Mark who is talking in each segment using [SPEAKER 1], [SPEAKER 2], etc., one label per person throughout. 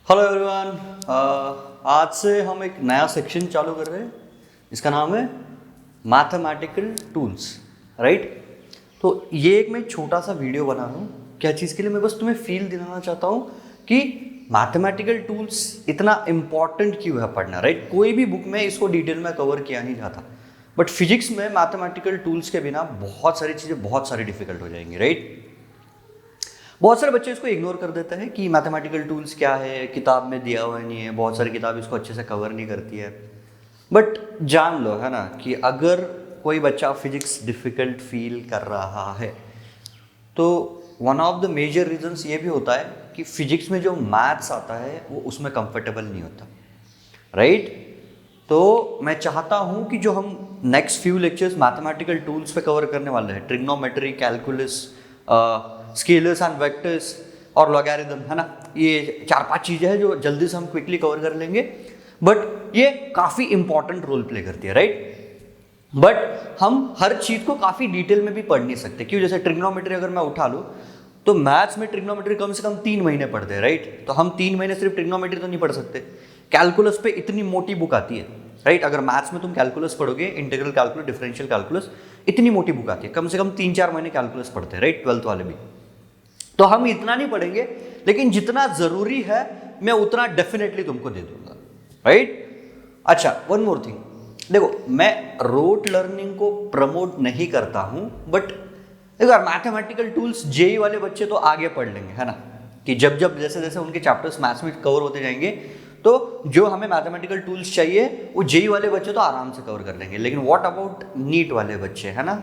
[SPEAKER 1] Hello everyone. आज से हम एक नया सेक्शन चालू कर रहे हैं। इसका नाम है मैथमेटिकल टूल्स, राइट। तो ये एक मैं छोटा सा वीडियो बना रहा हूँ। क्या चीज़ के लिए? मैं बस तुम्हें फील दिलाना चाहता हूँ कि मैथमेटिकल टूल्स इतना इम्पॉर्टेंट क्यों है पढ़ना, राइट। कोई भी बुक में इसको डिटेल में कवर किया नहीं जाता, बट फिजिक्स में मैथमेटिकल टूल्स के बिना बहुत सारी चीज़ें बहुत सारी डिफिकल्ट हो जाएंगी, राइट। बहुत सारे बच्चे इसको इग्नोर कर देते हैं कि मैथमेटिकल टूल्स क्या है, किताब में दिया हुआ नहीं है, बहुत सारी किताब इसको अच्छे से कवर नहीं करती है। बट जान लो, है ना, कि अगर कोई बच्चा फिजिक्स डिफ़िकल्ट फील कर रहा है तो one of the major reasons ये भी होता है कि फिजिक्स में जो मैथ्स आता है वो उसमें कंफर्टेबल नहीं होता, राइट। तो मैं चाहता हूँ कि जो हम next few lectures mathematical tools पे कवर करने वाले हैं, trigonometry, calculus, scalars and vectors और लॉगरिथम, है ना, ये 4-5 चीज़ें हैं जो जल्दी से हम क्विकली कवर कर लेंगे। बट ये काफ़ी इंपॉर्टेंट रोल प्ले करती है, राइट। बट हम हर चीज़ को काफ़ी डिटेल में भी पढ़ नहीं सकते। क्यों? जैसे ट्रिग्नोमेट्री अगर मैं उठा लूँ तो मैथ्स में ट्रिग्नोमेट्री कम से कम 3 महीने पढ़ते हैं, राइट। तो हम 3 महीने सिर्फ ट्रिग्नोमेट्री तो नहीं पढ़ सकते। कैलकुलस पे इतनी मोटी बुक आती है, राइट। अगर मैथ्स में तुम कैलकुलस पढ़ोगे, इंटीग्रल कैलकुलस, डिफरेंशियल कैलकुलस, इतनी मोटी बुक आती है, कम से कम 3-4 महीने कैलकुलस पढ़ते हैं, राइट, 12th वाले भी। तो हम इतना नहीं पढ़ेंगे, लेकिन जितना जरूरी है मैं उतना डेफिनेटली तुमको दे दूंगा, राइट। अच्छा, वन मोर थिंग, देखो, मैं रोट लर्निंग को प्रमोट नहीं करता हूं, बट देखो मैथमेटिकल टूल्स जेई वाले बच्चे तो आगे पढ़ लेंगे, है ना, कि जब जब जैसे जैसे उनके चैप्टर्स मैथ्स में कवर होते जाएंगे तो जो हमें मैथमेटिकल टूल्स चाहिए वो जेई वाले बच्चे तो आराम से कवर कर लेंगे। लेकिन व्हाट अबाउट नीट वाले बच्चे, है ना,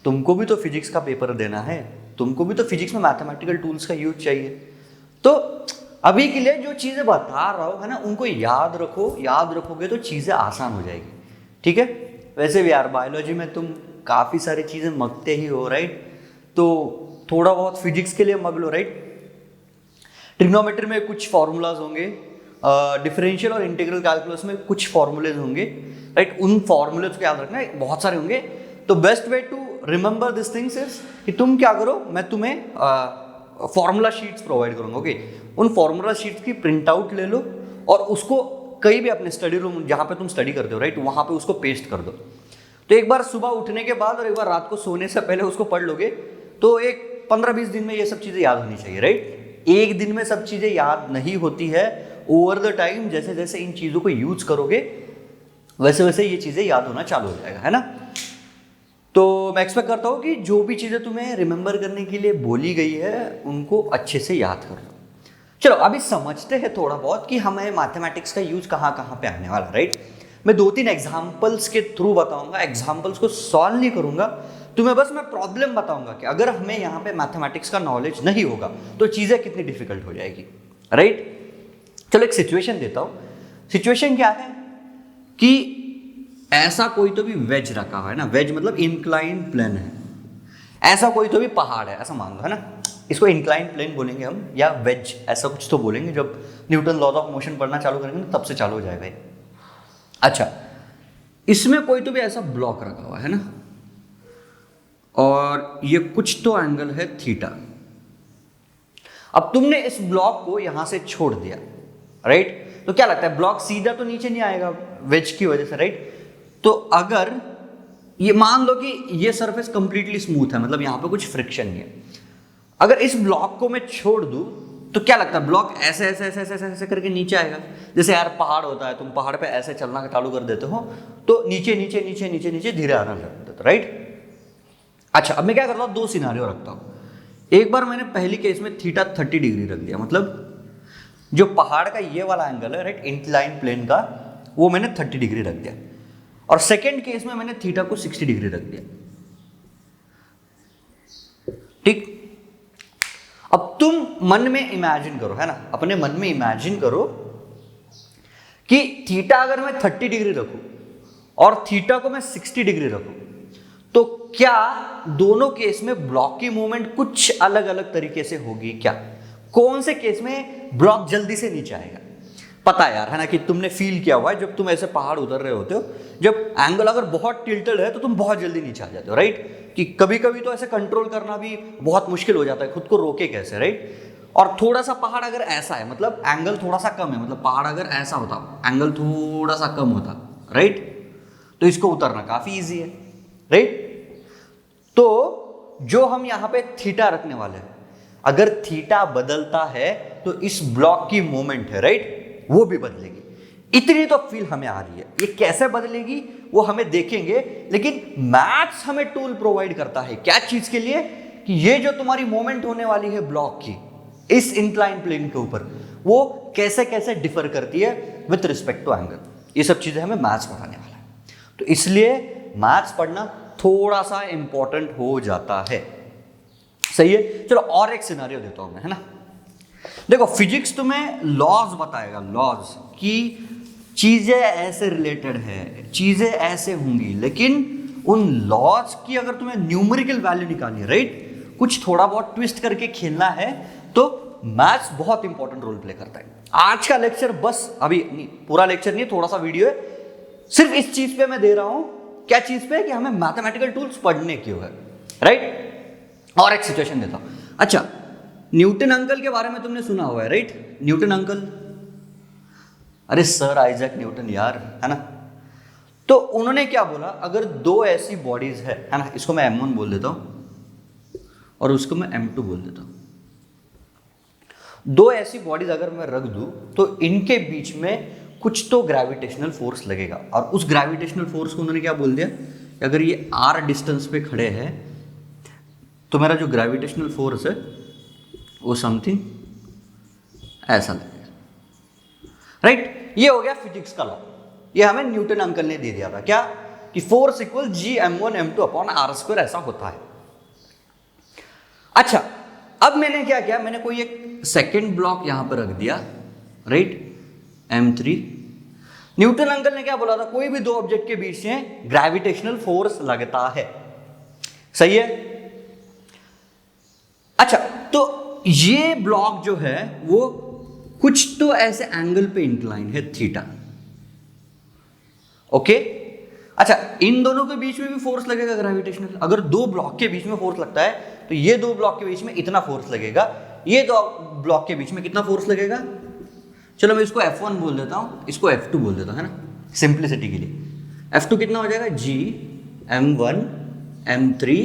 [SPEAKER 1] तुमको भी तो फिजिक्स का पेपर देना है, तुमको भी तो फिजिक्स में मैथमेटिकल टूल्स का यूज चाहिए। तो अभी के लिए जो चीज़ें बता रहा हूँ, है ना, उनको याद रखो। याद रखोगे तो चीज़ें आसान हो जाएगी, ठीक है। वैसे भी यार बायोलॉजी में तुम काफ़ी सारी चीज़ें मगते ही हो, राइट। तो थोड़ा बहुत फिजिक्स के लिए मग लो, राइट। ट्रिग्नोमेट्री में कुछ फॉर्मूलाज होंगे, डिफरेंशियल और इंटीग्रल कैलकुलस में कुछ फॉर्मूलेज होंगे, राइट। उन फॉर्मूलेज को याद रखना, बहुत सारे होंगे। तो best way to remember this things is कि तुम क्या करो, मैं तुम्हें फॉर्मूला शीट्स प्रोवाइड करूंगा, ओके। उन फॉर्मूला शीट्स की प्रिंट आउट ले लो और उसको कहीं भी अपने स्टडी रूम जहाँ पे तुम स्टडी करते हो, राइट, वहाँ पे उसको पेस्ट कर दो। तो एक बार सुबह उठने के बाद और एक बार रात को सोने से पहले उसको पढ़ लोगे तो एक 15-20 दिन में ये सब चीज़ें याद होनी चाहिए, राइट। एक दिन में सब चीज़ें याद नहीं होती है। ओवर द टाइम जैसे जैसे इन चीज़ों को यूज करोगे वैसे वैसे ये चीज़ें याद होना चालू हो जाएगा, है ना। तो मैं एक्सपेक्ट करता हूँ कि जो भी चीज़ें तुम्हें रिमेंबर करने के लिए बोली गई है उनको अच्छे से याद कर लो। चलो अभी समझते हैं थोड़ा बहुत कि हमें मैथमेटिक्स का यूज कहाँ कहाँ पे आने वाला, राइट। मैं 2-3 एग्जाम्पल्स के थ्रू बताऊंगा, एग्जाम्पल्स को सॉल्व नहीं करूंगा तुम्हें, बस मैं प्रॉब्लम बताऊंगा कि अगर हमें यहाँ पे मैथमेटिक्स का नॉलेज नहीं होगा तो चीज़ें कितनी डिफिकल्ट हो जाएगी, राइट। चलो एक सिचुएशन देता हूँ। सिचुएशन क्या है कि ऐसा कोई तो भी वेज रखा हुआ है ना, वेज मतलब इंक्लाइंड प्लेन है, ऐसा कोई तो भी पहाड़ है, ऐसा मान लो, है ना। इसको इंक्लाइंड प्लेन बोलेंगे हम, या वेज, ऐसा कुछ तो बोलेंगे। जब न्यूटन लॉज ऑफ मोशन पढ़ना चालू करेंगे ना तब से चालू हो जाएगा। अच्छा, इसमें कोई तो भी ऐसा ब्लॉक रखा हुआ है ना, और ये कुछ तो एंगल है थीटा। अब तुमने इस ब्लॉक को यहां से छोड़ दिया, राइट। तो क्या लगता है, ब्लॉक सीधा तो नीचे नहीं आएगा वेज की वजह से, राइट। तो अगर ये मान लो कि ये सरफेस कंप्लीटली स्मूथ है, मतलब यहां पे कुछ फ्रिक्शन नहीं है, अगर इस ब्लॉक को मैं छोड़ दूं तो क्या लगता है, ब्लॉक ऐसे ऐसे ऐसे ऐसे ऐसे करके नीचे आएगा। जैसे यार पहाड़ होता है, तुम पहाड़ पे ऐसे चलना चालू कर देते हो तो नीचे नीचे नीचे नीचे नीचे धीरे आना लग जाता, राइट। अच्छा, अब मैं क्या करता हूँ, 2 सिनारियो रखता हूँ। एक बार मैंने पहली केस में थीटा 30 डिग्री रख दिया, मतलब जो पहाड़ का ये वाला एंगल है, राइट, इंक्लाइन प्लेन का, वो मैंने 30 डिग्री रख दिया। और सेकेंड केस में मैंने थीटा को 60 डिग्री रख दिया, ठीक। अब तुम मन में इमेजिन करो, है ना, अपने मन में इमेजिन करो कि थीटा अगर मैं 30 डिग्री रखूं और थीटा को मैं 60 डिग्री रखूं तो क्या दोनों केस में ब्लॉक की मूवमेंट कुछ अलग अलग तरीके से होगी क्या? कौन से केस में ब्लॉक जल्दी से नीचे आएगा? पता है यार, है ना, कि तुमने फील किया हुआ है जब तुम ऐसे पहाड़ उतर रहे होते हो, जब एंगल अगर बहुत टिल्टेड है तो तुम बहुत जल्दी नीचे आ जाते हो, राइट। कि कभी कभी तो ऐसे कंट्रोल करना भी बहुत मुश्किल हो जाता है, खुद को रोके कैसे, राइट। और थोड़ा सा पहाड़ अगर ऐसा है, मतलब एंगल थोड़ा सा कम है, मतलब पहाड़ अगर ऐसा होता, एंगल थोड़ा सा कम होता, राइट, तो इसको उतरना काफी इजी है, राइट। तो जो हम यहां पे थीटा रखने वाले हैं, अगर थीटा बदलता है तो इस ब्लॉक की मोमेंट है, राइट, वो भी बदलेगी। इतनी तो फील हमें आ रही है। ये कैसे बदलेगी वो हमें देखेंगे, लेकिन मैथ्स हमें टूल प्रोवाइड करता है क्या चीज के लिए, कि ये जो तुम्हारी मोमेंट होने वाली है ब्लॉक की इस इंक्लाइन प्लेन के ऊपर, वो कैसे कैसे डिफर करती है विथ रिस्पेक्ट टू एंगल। ये सब चीजें हमें मैथ्स पढ़ाने वाला है, तो इसलिए मैथ्स पढ़ना थोड़ा सा इंपॉर्टेंट हो जाता है, सही है। चलो और एक सिनेरियो देता हूं मैं, है ना। देखो फिजिक्स तुम्हें लॉज बताएगा, लॉज की चीजें ऐसे रिलेटेड है, चीजें ऐसे होंगी, लेकिन उन लॉज की अगर तुम्हें न्यूमेरिकल वैल्यू निकालनी है, राइट, कुछ थोड़ा बहुत ट्विस्ट करके खेलना है, तो मैथ्स बहुत इंपॉर्टेंट रोल प्ले करता है। आज का लेक्चर बस अभी नहीं, पूरा लेक्चर नहीं, थोड़ा सा वीडियो है, सिर्फ इस चीज पे मैं दे रहा हूं, क्या चीज पे, कि हमें मैथमेटिकल टूल्स पढ़ने क्यों है, राइट। और एक सिचुएशन देता हूं। अच्छा, न्यूटन अंकल के बारे में तुमने सुना हुआ है, राइट, न्यूटन अंकल, अरे सर आइजैक न्यूटन यार, है ना। तो उन्होंने क्या बोला, अगर दो ऐसी बॉडीज है ना, इसको मैं M1 बोल देता हूं और उसको मैं M2 बोल देता हूं। दो ऐसी बॉडीज अगर मैं रख दूं तो इनके बीच में कुछ तो ग्रेविटेशनल फोर्स लगेगा, और उस ग्रेविटेशनल फोर्स को उन्होंने क्या बोल दिया, कि अगर ये r डिस्टेंस पे खड़े हैं तो मेरा जो ग्रेविटेशनल फोर्स है वो समथिंग ऐसा लगेगा, राइट। ये हो गया फिजिक्स का लॉ, ये हमें न्यूटन अंकल ने दे दिया था, क्या, कि force equal Gm1m2 upon r², ऐसा होता है। अच्छा, अब मैंने क्या किया, मैंने कोई एक सेकेंड ब्लॉक यहां पर रख दिया, राइट, M3। न्यूटन अंकल ने क्या बोला था, कोई भी दो ऑब्जेक्ट के बीच में ग्रेविटेशनल फोर्स लगता है, सही है। अच्छा, तो ये ब्लॉक जो है वो कुछ तो ऐसे एंगल पे इंक्लाइन है, थीटा, ओके। अच्छा, इन दोनों के बीच में भी फोर्स लगेगा ग्रेविटेशनल। अगर दो ब्लॉक के बीच में फोर्स लगता है तो ये दो ब्लॉक के बीच में इतना फोर्स लगेगा, ये दो ब्लॉक के बीच में कितना फोर्स लगेगा। चलो मैं इसको F1 बोल देता हूं, इसको F2 बोल देता हूं, है ना, सिंप्लिसिटी के लिए। F2 कितना हो जाएगा, Gm1 M3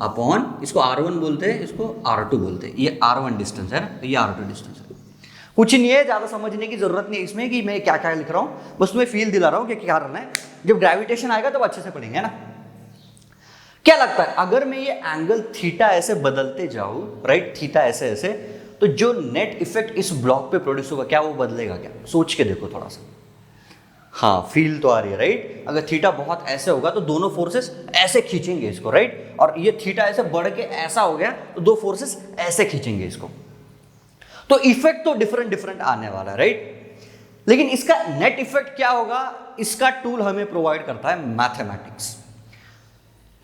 [SPEAKER 1] अपॉन, इसको R1 बोलते हैं, इसको R2 बोलते हैं, ये R1 डिस्टेंस है ना, ये R2 डिस्टेंस है। कुछ नहीं है, ज्यादा समझने की जरूरत नहीं है इसमें कि मैं क्या क्या लिख रहा हूं, बस तुम्हें फील दिला रहा हूं कि क्या करना है। जब ग्रेविटेशन आएगा तब अच्छे से पढ़ेंगे, है ना। क्या लगता है, अगर मैं ये एंगल थीटा ऐसे बदलते जाऊं, राइट, थीटा ऐसे ऐसे, तो जो नेट इफेक्ट इस ब्लॉक पे प्रोड्यूस होगा, क्या वो बदलेगा क्या, सोच के देखो थोड़ा सा। हाँ, फील तो आ रही है, राइट। अगर थीटा बहुत ऐसे होगा तो दोनों फोर्सेस ऐसे खींचेंगे इसको, राइट, और ये थीटा ऐसे बढ़ के ऐसा हो गया तो दो फोर्सेस ऐसे खींचेंगे इसको, तो इफेक्ट तो डिफरेंट डिफरेंट आने वाला है, राइट। लेकिन इसका नेट इफेक्ट क्या होगा, इसका टूल हमें प्रोवाइड करता है मैथमेटिक्स।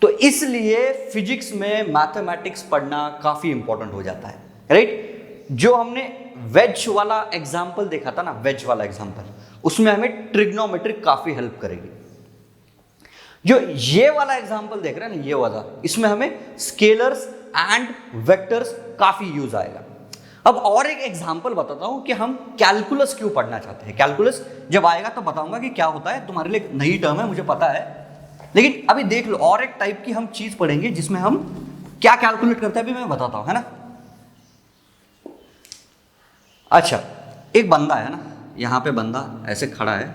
[SPEAKER 1] तो इसलिए फिजिक्स में मैथमेटिक्स पढ़ना काफी इंपॉर्टेंट हो जाता है, राइट। जो हमने वेज वाला एग्जाम्पल देखा था ना, वेज वाला एग्जाम्पल, उसमें हमें ट्रिग्नोमेट्री काफी हेल्प करेगी। जो ये वाला एग्जाम्पल देख रहे हैं ना, ये वाला, इसमें हमें स्केलर्स एंड वेक्टर्स काफी यूज आएगा। अब और एक एग्जाम्पल बताता हूं कि हम कैलकुलस क्यों पढ़ना चाहते हैं। कैलकुलस जब आएगा तो बताऊंगा कि क्या होता है, तुम्हारे लिए नई टर्म है मुझे पता है, लेकिन अभी देख लो और एक टाइप की हम चीज पढ़ेंगे जिसमें हम क्या कैलकुलेट करते हैं, अभी मैं बताता हूं, है ना। अच्छा, एक बंदा है ना, यहां पे बंदा ऐसे खड़ा है,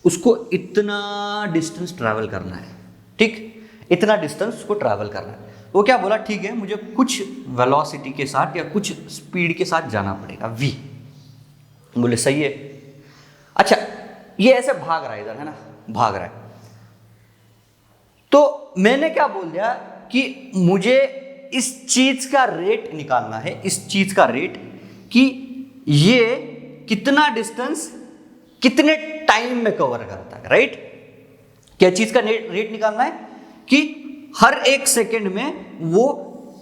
[SPEAKER 1] उसको इतना डिस्टेंस ट्रैवल करना है, ठीक, इतना डिस्टेंस उसको ट्रैवल करना है। वो क्या बोला, ठीक है मुझे कुछ वेलोसिटी के साथ या कुछ स्पीड के साथ जाना पड़ेगा, v। बोले सही है। अच्छा, ये ऐसे भाग रहा है इधर, है ना, भाग रहा है, तो मैंने क्या बोल दिया कि मुझे इस चीज का रेट निकालना है, इस चीज का रेट, कि ये कितना डिस्टेंस कितने टाइम में कवर करता है, राइट। क्या चीज का रेट निकालना है कि हर एक सेकंड में वो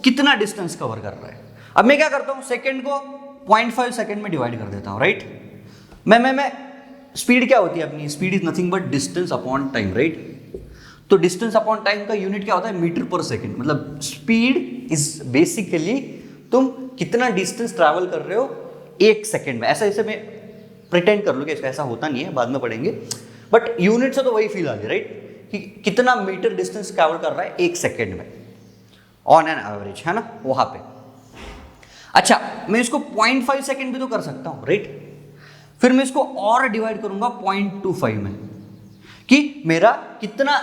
[SPEAKER 1] कितना डिस्टेंस कवर कर रहा है। अब मैं क्या करता हूं, सेकंड को 0.5 सेकंड में डिवाइड कर देता हूं, राइट। मैं स्पीड क्या होती है अपनी, speed is nothing but distance upon time, right. तो डिस्टेंस अपॉन टाइम का यूनिट क्या होता है, मीटर पर सेकंड। मतलब स्पीड इज बेसिकली तुम कितना डिस्टेंस ट्रैवल कर रहे हो 1 सेकेंड में। ऐसा ऐसे मैं प्रिटेंड कर लूँ कि ऐसा होता नहीं है, बाद में पढ़ेंगे, बट यूनिट से तो वही फील आ गया, राइट, कि कितना मीटर डिस्टेंस ट्रैवल कर रहा है 1 सेकेंड में ऑन एन एवरेज, है ना, वहां पे। अच्छा, मैं इसको 0.5 सेकेंड भी तो कर सकता हूं, राइट। फिर मैं इसको और डिवाइड करूंगा 0.25 में, कि मेरा कितना,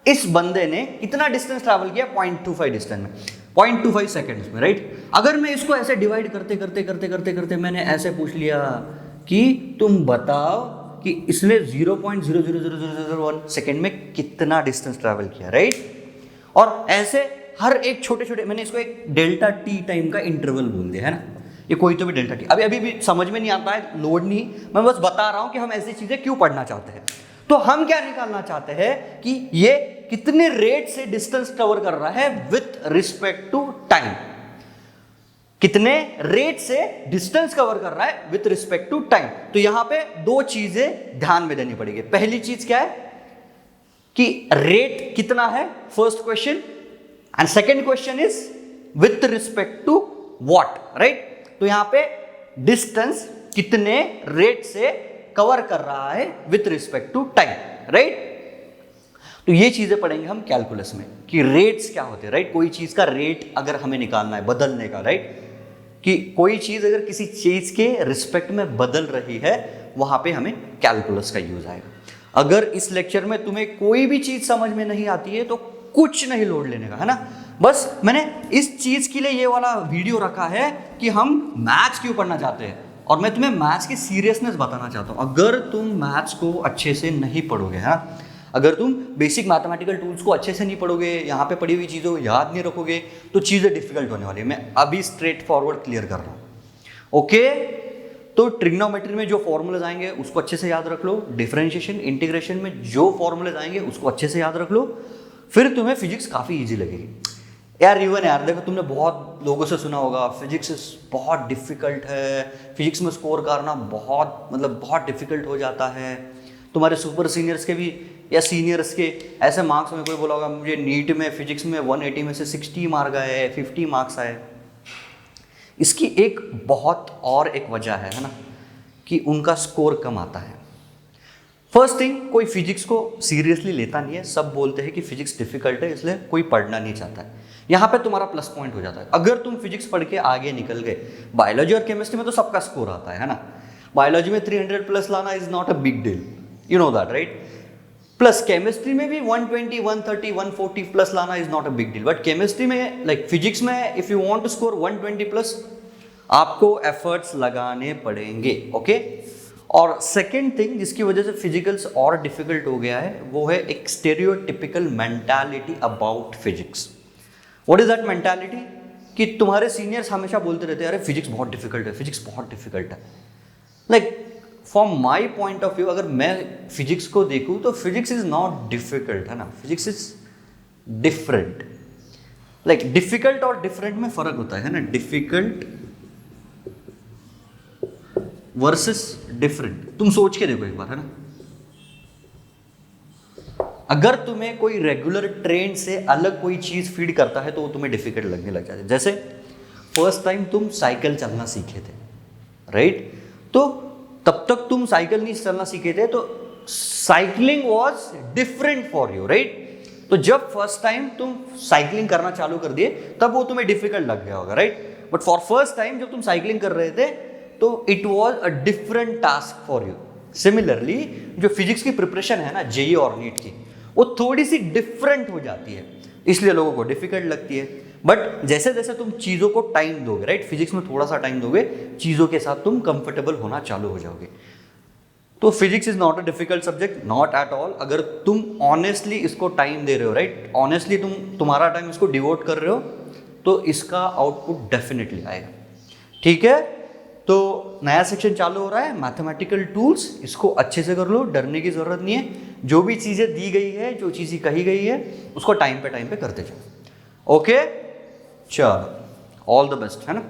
[SPEAKER 1] इस बंदे ने कितना डिस्टेंस ट्रैवल किया 0.25 डिस्टेंस में, 0.25 सेकेंड्स में, राइट। अगर मैं इसको ऐसे डिवाइड करते करते करते करते करते मैंने ऐसे पूछ लिया कि तुम बताओ कि इसने 0.00001 सेकेंड में कितना डिस्टेंस ट्रैवल किया, राइट। और ऐसे हर एक छोटे छोटे, मैंने इसको एक डेल्टा टी टाइम का इंटरवल बोल दिया, है ना, ये कोई तो भी डेल्टा टी, अभी भी समझ में नहीं आता है, लोड नहीं, मैं बस बता रहा हूं कि हम ऐसी चीजें क्यों पढ़ना चाहते हैं। तो हम क्या निकालना चाहते हैं कि ये कितने रेट से डिस्टेंस कवर कर रहा है विथ रिस्पेक्ट टू टाइम, कितने रेट से डिस्टेंस कवर कर रहा है विथ रिस्पेक्ट टू टाइम। तो यहां पे 2 चीजें ध्यान में देनी पड़ेगी। पहली चीज क्या है कि रेट कितना है, first question, and second question is with respect to what, right. तो यहां पे डिस्टेंस कितने रेट से कवर कर रहा है with respect to time, right. तो ये चीजें पढ़ेंगे हम कैलकुलस में कि रेट्स क्या होते हैं, राइट। कोई चीज का रेट अगर हमें निकालना है, बदलने का, राइट, कि कोई चीज अगर किसी चीज के रिस्पेक्ट में बदल रही है, वहां पे हमें कैलकुलस का यूज आएगा। अगर इस लेक्चर में तुम्हें कोई भी चीज समझ में नहीं आती है तो कुछ नहीं लोड लेने का, है ना। बस मैंने इस चीज के लिए ये वाला वीडियो रखा है कि हम मैथ्स क्यों पढ़ना चाहते हैं, और मैं तुम्हें मैथ्स की सीरियसनेस बताना चाहता हूं। अगर तुम मैथ्स को अच्छे से नहीं पढ़ोगे, है ना, अगर तुम बेसिक मैथमेटिकल टूल्स को अच्छे से नहीं पढ़ोगे, यहाँ पे पढ़ी हुई चीज़ों को याद नहीं रखोगे, तो चीज़ें डिफिकल्ट होने वाली है। मैं अभी स्ट्रेट फॉरवर्ड क्लियर कर रहा हूँ, ओके। तो ट्रिग्नोमेट्री में जो फॉर्मूलेज आएंगे उसको अच्छे से याद रख लो, डिफरेंशिएशन इंटीग्रेशन में जो फॉर्मूलेज आएंगे उसको अच्छे से याद रख लो, फिर तुम्हें फिजिक्स काफ़ी ईजी लगेगी। यार इवन यार देखो, तुमने बहुत लोगों से सुना होगा फिजिक्स बहुत डिफिकल्ट है, फिजिक्स में स्कोर करना बहुत डिफिकल्ट हो जाता है। तुम्हारे सुपर सीनियर्स के भी या सीनियर्स के ऐसे मार्क्स में कोई बोला होगा मुझे नीट में फिजिक्स में 180 में से 60 मार्क आए, 50 मार्क्स आए। इसकी एक बहुत और एक वजह है ना, कि उनका स्कोर कम आता है। फर्स्ट थिंग, कोई फिजिक्स को सीरियसली लेता नहीं है, सब बोलते हैं कि फिजिक्स डिफिकल्ट है इसलिए कोई पढ़ना नहीं चाहता है। यहाँ पे तुम्हारा प्लस पॉइंट हो जाता है अगर तुम फिजिक्स पढ़ के आगे निकल गए। बायोलॉजी और केमिस्ट्री में तो सबका स्कोर आता है ना। बायोलॉजी में 300 प्लस लाना is not a big deal, you know that, right. Plus chemistry में भी 120, 130, 140 प्लस लाना is not a big deal, but chemistry में लाइक फिजिक्स में if you want to score 120 plus आपको एफर्ट्स लगाने पड़ेंगे, ओके। और सेकेंड थिंग जिसकी वजह से फिजिकल्स और डिफिकल्ट हो गया है वो है एक stereotypical mentality about physics. What is that mentality, कि तुम्हारे सीनियर्स हमेशा बोलते रहते हैं अरे फिजिक्स बहुत डिफिकल्ट है, फिजिक्स बहुत डिफिकल्ट है। Like from my point of view, अगर मैं फिजिक्स को देखूं तो फिजिक्स इज नॉट डिफिकल्ट, है ना, physics is different. Like difficult और डिफरेंट में फर्क होता है ना, डिफिकल्ट वर्सेस डिफरेंट। तुम सोच के देखो एक बार, है ना, अगर तुम्हें कोई रेगुलर ट्रेन से अलग कोई चीज फीड करता है तो वो तुम्हें डिफिकल्ट लगने लग जाता है। जैसे फर्स्ट टाइम तुम साइकिल चलना सीखे थे, राइट, तो तब तक तुम साइकिल नहीं चलना सीखे थे तो cycling was different for you, right. तो जब फर्स्ट टाइम तुम साइकिलिंग करना चालू कर दिए तब वो तुम्हें डिफिकल्ट लग गया होगा, right. But for first time जब तुम साइकिलिंग कर रहे थे तो it was a different task for you. Similarly जो फिजिक्स की प्रिपरेशन है ना जेईई और नीट की, वो थोड़ी सी डिफरेंट हो जाती है, इसलिए लोगों को डिफिकल्ट लगती है। बट जैसे जैसे तुम चीज़ों को टाइम दोगे, राइट, फिजिक्स में थोड़ा सा टाइम दोगे, चीज़ों के साथ तुम कंफर्टेबल होना चालू हो जाओगे। तो physics is not a difficult subject, not at all. अगर तुम ऑनेस्टली इसको टाइम दे रहे हो, राइट, ऑनेस्टली तुम्हारा टाइम इसको डिवोट कर रहे हो तो इसका आउटपुट डेफिनेटली आएगा, ठीक है। तो नया सेक्शन चालू हो रहा है, मैथमेटिकल टूल्स, इसको अच्छे से कर लो, डरने की जरूरत नहीं है। जो भी चीज़ें दी गई है, जो चीज़ें कही गई है, उसको टाइम पे करते जाओ, ओके। चलो, ऑल द बेस्ट, है ना।